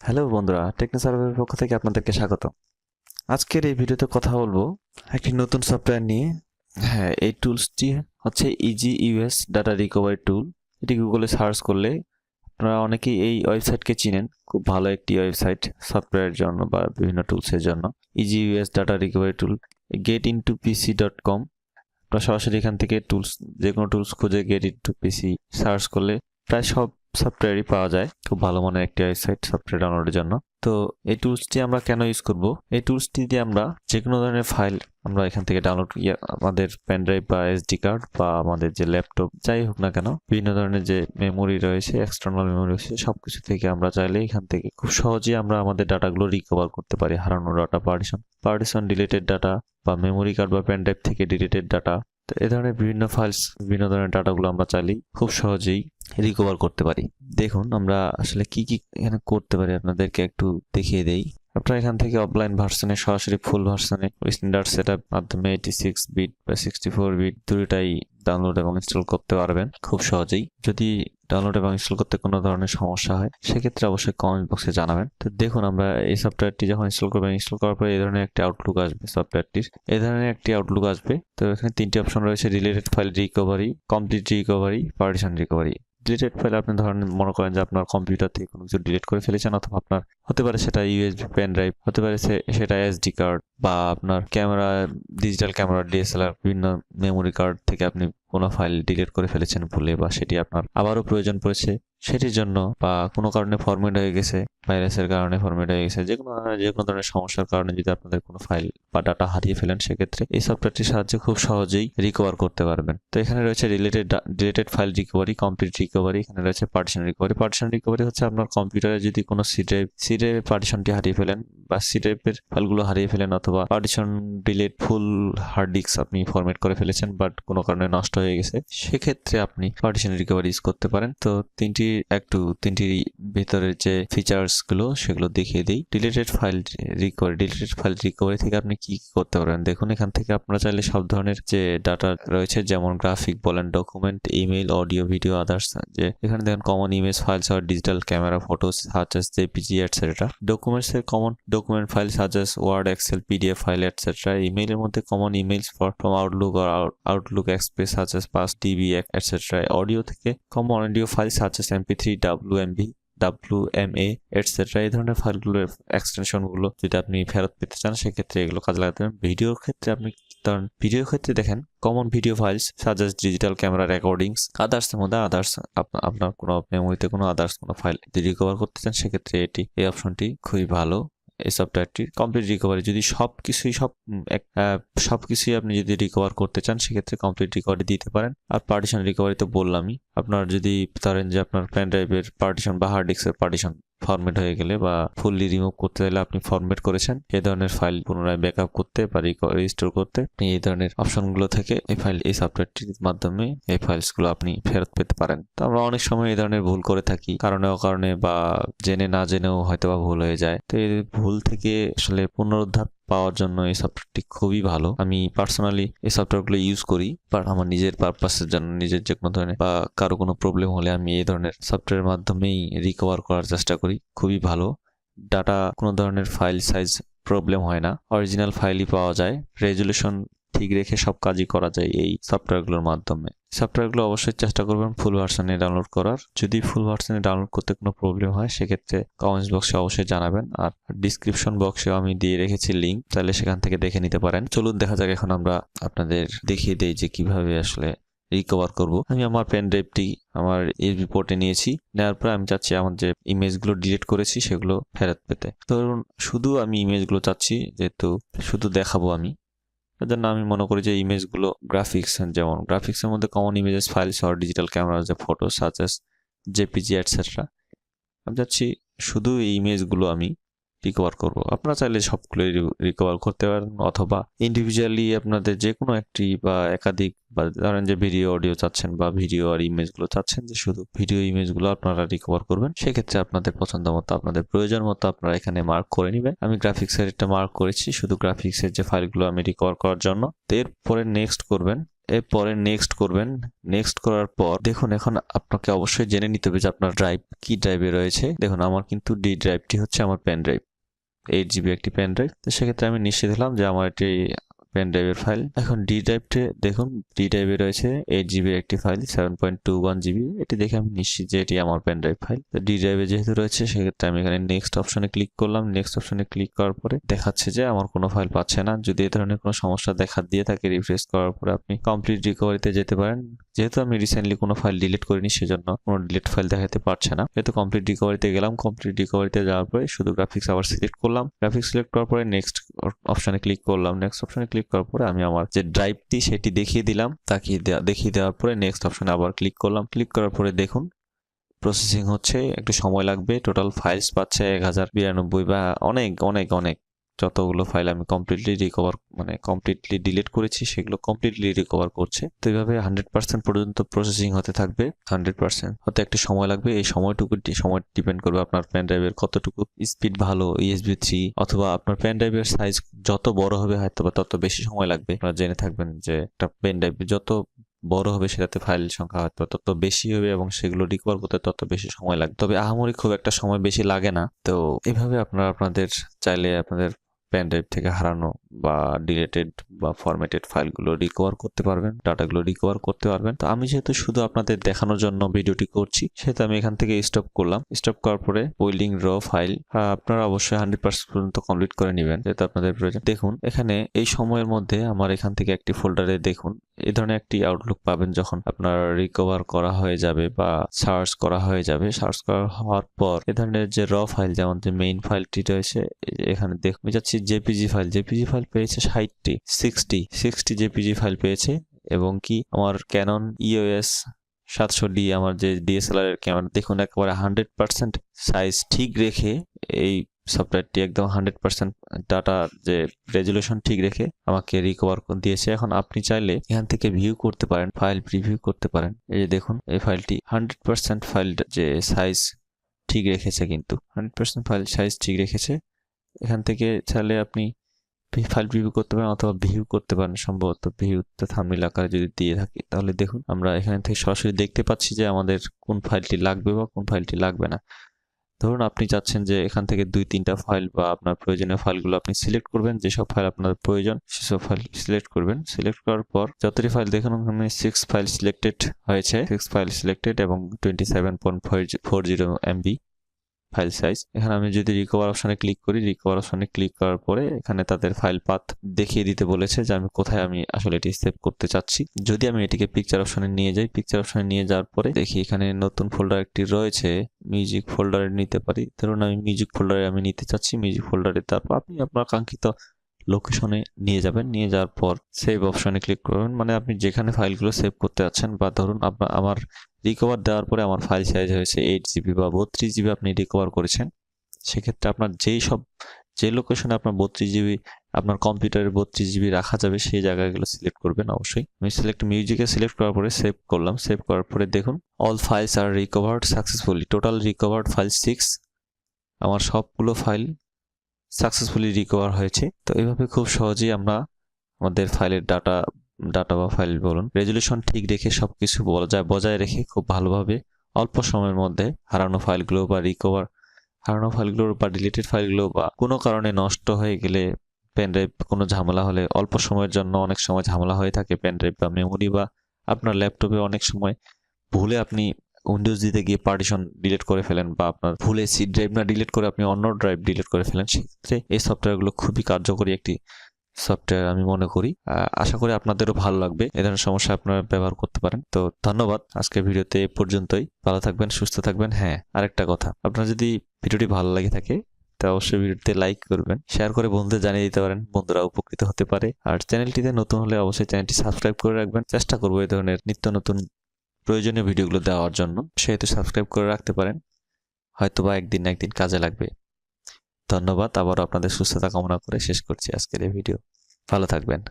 Hello বন্ধুরা, টেকনোসার্ভাইভের পক্ষ থেকে আপনাদেরকে স্বাগত। আজকের এই ভিডিওতে কথা বলবো একটি নতুন সফটওয়্যার নিয়ে। হ্যাঁ, এই টুলসটি হচ্ছে EaseUS ডাটা রিকভারি টুল। এটি গুগলে সার্চ করলে আপনারা অনেকেই এই ওয়েবসাইটকে চিনেন। খুব ভালো একটি ওয়েবসাইট সফটওয়্যারের জন্য বা বিভিন্ন টুলসের জন্য। EaseUS ডাটা রিকভারি টুল getintopc.com। আপনারা সরাসরি এখান থেকে যে কোনো টুলস খুঁজে getintopc সার্চ করলে প্রায় সব সফটওয়্যারই পাওয়া যায়। খুব ভালো মানের একটি ওয়েবসাইট সফটওয়্যার ডাউনলোডের জন্য। তো এই টুলসটি আমরা কেন ইউজ করব? এই টুলসটি দিয়ে আমরা যে কোনো ধরনের ফাইল আমরা এখান থেকে ডাউনলোড আমাদের পেনড্রাইভ বা এসডি কার্ড বা আমাদের যে ল্যাপটপ যাই হোক না কেন, বিভিন্ন ধরনের যে মেমোরি রয়েছে, এক্সটার্নাল মেমোরি রয়েছে, সবকিছু থেকে আমরা চাইলে এখান থেকে খুব সহজেই আমরা আমাদের ডাটাগুলো রিকভার করতে পারি। হারানো ডাটা, পার্টিশন ডিলিটেড ডাটা বা মেমোরি কার্ড বা পেনড্রাইভ থেকে ডিলিটেড ডাটা, তো এই ধরনের বিভিন্ন ফাইলস, বিভিন্ন ধরনের ডাটাগুলো আমরা চাইলেই খুব সহজেই রিকভার করতে পারি। দেখুন আমরা আসলে কি কি এখানে করতে পারি আপনাদেরকে একটু দেখিয়ে দেই। আপনারা এখান থেকে অফলাইন ভার্সনে সরাসরি ফুল ভার্সনে স্ট্যান্ডার্ড সেটআপ মাধ্যমে 86 বিট বা 64 বিট দুটোটাই ডাউনলোড এবং ইনস্টল করতে পারবেন খুব সহজেই। যদি ডাউনলোড এবং ইনস্টল করতে কোনো ধরনের সমস্যা হয় সেক্ষেত্রে অবশ্যই কমেন্ট বক্সে জানাবেন। তো দেখুন আমরা এই সফটওয়্যারটি যখন ইনস্টল করবেন, ইনস্টল করার পরে এই ধরনের একটি আউটলুক আসবে, সফটওয়্যারটির এই ধরনের একটি আউটলুক আসবে। তো এখানে তিনটি অপশন রয়েছে: related file recovery, complete recovery, partition recovery. Deleted file আপনি ধরেন মনে করেন যে আপনার কম্পিউটার থেকে কোনো কিছু ডিলিট করে ফেলেছেন, অথবা আপনার হতে পারে সেটা ইউএসবি পেন ড্রাইভ, হতে পারে সেটা এসডি কার্ড বা আপনার ক্যামেরা, ডিজিটাল ক্যামেরা, ডিএসএলআর বিভিন্ন মেমোরি কার্ড থেকে আপনি কোনো ফাইল ডিলিট করে ফেলেছেন ভুলে, বা সেটি আপনার আবারও প্রয়োজন পড়েছে সেটির জন্য, বা কোনো কারণে ফরম্যাট হয়ে গেছে, ভাইরাসের কারণে ফরম্যাট হয়ে গেছে, যে কোনো ধরনের সমস্যার কারণে যদি আপনাদের কোনো ফাইল বা ডাটা হারিয়ে ফেলেন, সেক্ষেত্রে এই সফটওয়্যারটির সাহায্যে খুব সহজেই রিকভার করতে পারবেন। তো এখানে রয়েছে deleted file recovery, complete recovery, এখানে রয়েছে পার্টিশন রিকভারি। পার্টিশন রিকভারি হচ্ছে আপনার কম্পিউটারে যদি কোনো সি ড্রাইভের পার্টিশনটি হারিয়ে ফেলেন বা সি ড্রাইভের ফাইলগুলো হারিয়ে ফেলেন, অথবা পার্টিশন ডিলিট ফুল হার্ড ডিস্ক আপনি ফরম্যাট করে ফেলেছেন বাট কোনো কারণে নষ্ট হয়ে গেছে, সেক্ষেত্রে আপনি পার্টিশন রিকভারি ইউজ করতে পারেন। তো তিনটির ভিতরের যে ফিচার্স গুলো সেগুলো দেখিয়ে দিই। ডিলিটেড ফাইল রিকভারি থেকে আপনি কি করতে পারবেন দেখুন। এখান থেকে আপনারা চাইলে সব ধরনের যে ডাটা রয়েছে, যেমন গ্রাফিক বলেন, document, email, audio, video, others, যে এখানে দেখেন কমন ইমেজ ফাইলস আর digital camera, photos such as JPG etcetera. Documents এর common document file such as Word, Excel, PDF file etcetera. ইমেইলের মধ্যে কমন ইমেইলস ফ্রম আউটলুক আর Outlook Express such as pass, DB etcetera. Audio থেকে common audio file such as MP three, WMV, WMA etcetera. এই ধরনের ফাইলগুলোর এক্সটেনশনগুলো যদি আপনি ফেরত পেতে চান সেক্ষেত্রে এগুলো কাজে লাগাতে পারেন। ভিডিওর ক্ষেত্রে আপনি ভিডিওর ক্ষেত্রে দেখেন common video files suggest digital camera recordings, others এর মধ্যে আদার্স, আপনার কোনো মেমোরিতে কোনো আদার্স কোনো ফাইল যদি রিকভার করতে চান সেক্ষেত্রে এই অপশনটি খুবই ভালো। এই সফটওয়্যারটির কমপ্লিট রিকভারি, যদি সবকিছুই আপনি যদি রিকভার করতে চান সেক্ষেত্রে কমপ্লিট রিকভারি দিতে পারেন। আর পার্টিশন রিকভারি তো বললামই, আপনার যদি ধরেন যে আপনার পেন ড্রাইভের পার্টিশন বা হার্ড ডিস্কের পার্টিশন ফরম্যাট হয়ে গেলে বা ফুললি রিমুভ করতে চাইলে, আপনি ফরম্যাট করেছেন, এই ধরনের ফাইল পুনরায় ব্যাকআপ করতে বা রিস্টোর করতে আপনি এই ধরনের অপশনগুলো থেকে এই সফটওয়্যারটির মাধ্যমে এই ফাইলসগুলো আপনি ফেরত পেতে পারেন। তো আমরা অনেক সময় এই ধরনের ভুল করে থাকি, কারণে অকারণে বা জেনে না জেনেও হয়তো বা ভুল হয়ে যায়। তো এই ভুল থেকে আসলে পুনরুদ্ধার পাওয়ার জন্য এই সফটওয়্যারটি খুবই ভালো। আমি পার্সোনালি এই সফটওয়্যারগুলো ইউজ করি, বাট আমার নিজের পারপাসের জন্য, নিজের যে কোনো ধরনের বা কারো কোনো প্রবলেম হলে আমি এই ধরনের সফটওয়্যারের মাধ্যমেই রিকভার করার চেষ্টা করি। খুবই ভালো। ডাটা কোনো ধরনের ফাইল সাইজ প্রবলেম হয় না, অরিজিনাল ফাইলই পাওয়া যায়, রেজুলেশন ঠিক রেখে সব কাজই করা যায় এই সফটওয়্যারগুলোর মাধ্যমে। সফটওয়্যারগুলো অবশ্যই চেষ্টা করবেন ফুল ভার্সনে ডাউনলোড করার। যদি ফুল ভার্সনে ডাউনলোড করতে কোনো প্রবলেম হয় সেক্ষেত্রে কমেন্টস বক্সে অবশ্যই জানাবেন, আর ডিসক্রিপশন বক্সেও আমি দিয়ে রেখেছি লিঙ্ক, তাহলে সেখান থেকে দেখে নিতে পারেন। চলুন দেখা যাক এখন আমরা আপনাদের দেখিয়ে দেই যে কিভাবে আসলে রিকভার করব। আমি আমার পেন ড্রাইভটি আমার ইউএসবি পোর্টে নিয়েছি, নেওয়ার পর আমি চাচ্ছি আমার যে ইমেজগুলো ডিলিট করেছি সেগুলো ফেরত পেতে। ধরুন শুধু আমি ইমেজগুলো চাচ্ছি, যেহেতু শুধু দেখাবো আমি, তার জন্য আমি মনে করি যে ইমেজগুলো যেমন গ্রাফিক্সের মধ্যে কমন ইমেজেস ফাইলস আর ডিজিটাল ক্যামেরা, যে ফটো সাচেস জেপিজি এটসেট্রা, আমি চাচ্ছি শুধু এই ইমেজগুলো আমি রিকভার করব। আপনারা চাইলে সবগুলো রিকভার করতে পারেন, অথবা ইন্ডিভিজুয়ালি আপনাদের যে কোনো একটি বা একাধিক, বা ধরেন যে ভিডিও অডিও চাচ্ছেন বা ভিডিও আর ইমেজগুলো চাচ্ছেন যে শুধু ভিডিও ইমেজগুলো আপনারা রিকভার করবেন, সেক্ষেত্রে আপনাদের পছন্দ মতো, আপনাদের প্রয়োজন মতো আপনারা এখানে মার্ক করে নেবেন। আমি গ্রাফিক্সের একটা মার্ক করেছি শুধু গ্রাফিক্সের যে ফাইলগুলো আমি রিকভার করার জন্য। এরপরে নেক্সট করবেন, এরপরে নেক্সট করবেন। নেক্সট করার পর দেখুন এখন আপনাকে অবশ্যই জেনে নিতে হবে যে আপনার ড্রাইভ কি ড্রাইভে রয়েছে। দেখুন আমার কিন্তু ডি ড্রাইভটি হচ্ছে আমার পেন ড্রাইভ, 8 GB একটি পেন ড্রাইভ। তো সেক্ষেত্রে আমি নিশ্চিত হলাম যে আমার এটি পেন ড্রাইভের ফাইল। এখন ডি ড্রাইভটি দেখুন, ডি ড্রাইভে রয়েছে 8 GB একটি ফাইল, 7.21 GB। এটি দেখে আমি নিশ্চিত যে এটি আমার পেন ড্রাইভ ফাইল। তো ডি ড্রাইভে যেহেতু রয়েছে সেক্ষেত্রে আমি এখানে নেক্সট অপশনে ক্লিক করলাম। নেক্সট অপশনে ক্লিক করার পরে দেখাচ্ছে যে আমার কোনো ফাইল পাচ্ছে না। যদি এই ধরনের কোনো সমস্যা দেখা দিয়ে থাকে রিফ্রেশ করার পরে আপনি কমপ্লিট রিকভারিতে যেতে পারেন। যেহেতু আমি রিসেন্টলি কোনো ফাইল ডিলিট করিনি সেজন্য কোনো ডিলিট ফাইল দেখাতে পারছে না। যেহেতু কমপ্লিট রিকভারিতে গেলাম, কমপ্লিট রিকভারিতে যাওয়ার পরে শুধু গ্রাফিক্স আবার সিলেক্ট করলাম। গ্রাফিক্স সিলেক্ট করার পরে নেক্সট অপশনে ক্লিক করলাম। নেক্সট অপশনে ক্লিক করার পরে আমি আমার যে ড্রাইভটি সেটি দেখিয়ে দিলাম। দেখিয়ে দেওয়ার পরে নেক্সট অপশনে আবার ক্লিক করলাম। ক্লিক করার পরে দেখুন প্রসেসিং হচ্ছে, একটু সময় লাগবে। টোটাল ফাইলস পাচ্ছে 1092 বা অনেক অনেক অনেক যতগুলো ফাইল আমি কমপ্লিটলি ডিলিট করেছি সেগুলো কমপ্লিটলি রিকভার করছে। তো এইভাবে 100% পর্যন্ত প্রসেসিং হতে থাকবে। 100% হতে একটু সময় লাগবে। এই সময় ডিপেন্ড করবে আপনার পেন ড্রাইভের কতটুকু স্পিড ভালো, USB 3 অথবা আপনার পেন ড্রাইভের সাইজ যত বড় হবে হয়তো বা তত বেশি সময় লাগবে। আপনারা জেনে থাকবেন যে একটা পেন ড্রাইভ যত বড় হবে সেটাতে ফাইল সংখ্যা হয়তো তত বেশি হবে এবং সেগুলো রিকভার করতে তত বেশি সময় লাগবে। তবে আহামরি খুব একটা সময় বেশি লাগে না। তো এভাবে আপনারা আপনাদের চাইলে আপনাদের পেন ড্রাইভ থেকে হারানো বা ডিলেটেড বা ফরম্যাটেড ফাইলগুলো রিকভার করতে পারবেন, ডাটাগুলো রিকভার করতে পারবেন। তো আমি যেহেতু শুধু আপনাদের দেখানোর জন্য ভিডিওটি করছি সেহেতু আমি এখান থেকে স্টপ করলাম। স্টপ করার পরে ওয়েল্ডিং র ফাইল আপনারা অবশ্যই 100% পর্যন্ত কমপ্লিট করে নেবেন যেহেতু আপনাদের প্রয়োজন। দেখুন এখানে এই সময়ের মধ্যে আমার এখান থেকে একটি ফোল্ডারে দেখুন এই ধরনের একটি আউটলুক পাবেন যখন আপনার রিকভার করা হয়ে যাবে বা সার্চ করা হয়ে যাবে। সার্চ করা হওয়ার পর এ ধরনের যে র ফাইল যেমন যে মেইন ফাইলটি রয়েছে এখানে দেখতে যাচ্ছি জেপিজি ফাইল পেয়েছে 60 জেপিজি ফাইল পেয়েছে এবং কি আমার ক্যানন EOS 700D আমার যে DSLR এর ক্যামেরা দেখুন একেবারে 100% সাইজ ঠিক রেখে এই সফটওয়্যারটি একদম 100% ডাটা যে রেজুলেশন ঠিক রেখে আমাকে রিকভার দিয়েছে। এখন আপনি চাইলে এখান থেকে ভিউ করতে পারেন, ফাইল প্রিভিউ করতে পারেন। এই যে দেখুন এই ফাইলটি 100% ফাইল যে সাইজ ঠিক রেখেছে, কিন্তু 100% ফাইল সাইজ ঠিক রেখেছে। এখান থেকে চাইলে আপনি ফাইল প্রিভিউ করতে পারেন অথবা ভিউ করতে পারেন। সম্ভবত ভিউতে থাম্বনেল আকারে যদি দিয়ে থাকি তাহলে দেখুন আমরা এখান থেকে সরাসরি দেখতে পাচ্ছি যে আমাদের কোন ফাইলটি লাগবে বা কোন ফাইলটি লাগবে না। ধরুন আপনি চাচ্ছেন যে এখান থেকে 2-3টা ফাইল বা আপনার প্রয়োজনীয় ফাইলগুলো আপনি সিলেক্ট করবেন, যেসব ফাইল আপনার প্রয়োজন সেসব ফাইল সিলেক্ট করবেন। সিলেক্ট করার পর যতটি ফাইল দেখুন ওখানে 6 ফাইল সিলেক্টেড হয়েছে, 6 ফাইল সিলেক্টেড এবং 27.40 MB ফাইল সাইজ। এখানে আমি যদি রিকভার অপশনে ক্লিক করি, রিকভার অপশনে ক্লিক করার পরে এখানে তাদের ফাইল পাথ দেখিয়ে দিতে বলেছে যে আমি কোথায় আমি আসলে এটি সেভ করতে চাচ্ছি। যদি আমি এটিকে পিকচার অপশনে নিয়ে যাই, পিকচার অপশনে নিয়ে যাওয়ার পরে দেখি এখানে নতুন ফোল্ডার একটি রয়েছে, মিউজিক ফোল্ডারে নিতে পারি। ধরুন আমি মিউজিক ফোল্ডারে আমি নিতে চাচ্ছি, মিউজিক ফোল্ডারে তারপর আপনি আপনার কাঙ্ক্ষিত লোকেশনে নিয়ে যাবেন। নিয়ে যাওয়ার পর সেভ অপশনে ক্লিক করবেন, মানে আপনি যেখানে ফাইলগুলো সেভ করতে যাচ্ছেন বা ধরুন আমার রিকভার দেওয়ার পরে আমার ফাইল সাইজ হয়েছে 8 GB বা 32 GB আপনি রিকভার করেছেন। সেক্ষেত্রে আপনার যে লোকেশনে আপনার 32 GB আপনার কম্পিউটারে 32 GB রাখা যাবে সেই জায়গাগুলো সিলেক্ট করবেন অবশ্যই। আমি মিউজিকে সিলেক্ট করার পরে সেভ করলাম। সেভ করার পরে দেখুন অল ফাইলস আর recovered successfully, total recovered file 6। আমার সবগুলো ফাইল সাকসেসফুলি রিকভার হয়েছে। তো এইভাবে খুব সহজেই আমরা আমাদের ফাইলের ডাটা বা ফাইল বলুন রেজুলেশন ঠিক রেখে সবকিছু বজায় রেখে খুব ভালোভাবে অল্প সময়ের মধ্যে হারানো ফাইলগুলো বা ডিলিটেড ফাইলগুলো বা কোনো কারণে নষ্ট হয়ে গেলে পেনড্রাইভ কোনো ঝামেলা হলে অল্প সময়ের জন্য অনেক সময় ঝামেলা হয়ে থাকে পেনড্রাইভ বা মেমোরি বা আপনার ল্যাপটপে অনেক সময় ভুলে আপনি উইন্ডোজ দিতে গিয়ে পার্টিশন ডিলিট করে ফেলেন বা আপনার ভুলে সি ড্রাইভ না ডিলিট করে আপনি অন্য ড্রাইভ ডিলিট করে ফেলেন। সেক্ষেত্রে এই সফটওয়্যারগুলো খুবই কার্যকরী একটি সফটওয়্যার আমি মনে করি। আশা করি আপনাদেরও ভালো লাগবে, এ ধরনের সমস্যা আপনারা ব্যবহার করতে পারেন। তো ধন্যবাদ, আজকের ভিডিওতে এ পর্যন্তই। ভালো থাকবেন, সুস্থ থাকবেন। হ্যাঁ, আরেকটা কথা, আপনার যদি ভিডিওটি ভালো লাগে থাকে তা অবশ্যই ভিডিওতে লাইক করবেন, শেয়ার করে বন্ধুদের জানিয়ে দিতে পারেন, বন্ধুরা উপকৃত হতে পারে। আর চ্যানেলটিতে নতুন হলে অবশ্যই চ্যানেলটি সাবস্ক্রাইব করে রাখবেন। চেষ্টা করবো এই ধরনের নিত্য নতুন প্রয়োজনীয় ভিডিওগুলো দেওয়ার জন্য, সেহেতু সাবস্ক্রাইব করে রাখতে পারেন, হয়তোবা একদিন না একদিন কাজে লাগবে। ধন্যবাদ, আবারও আপনাদের সুস্থতা কামনা করে শেষ করছি আজকের এই ভিডিও। ভালো থাকবেন।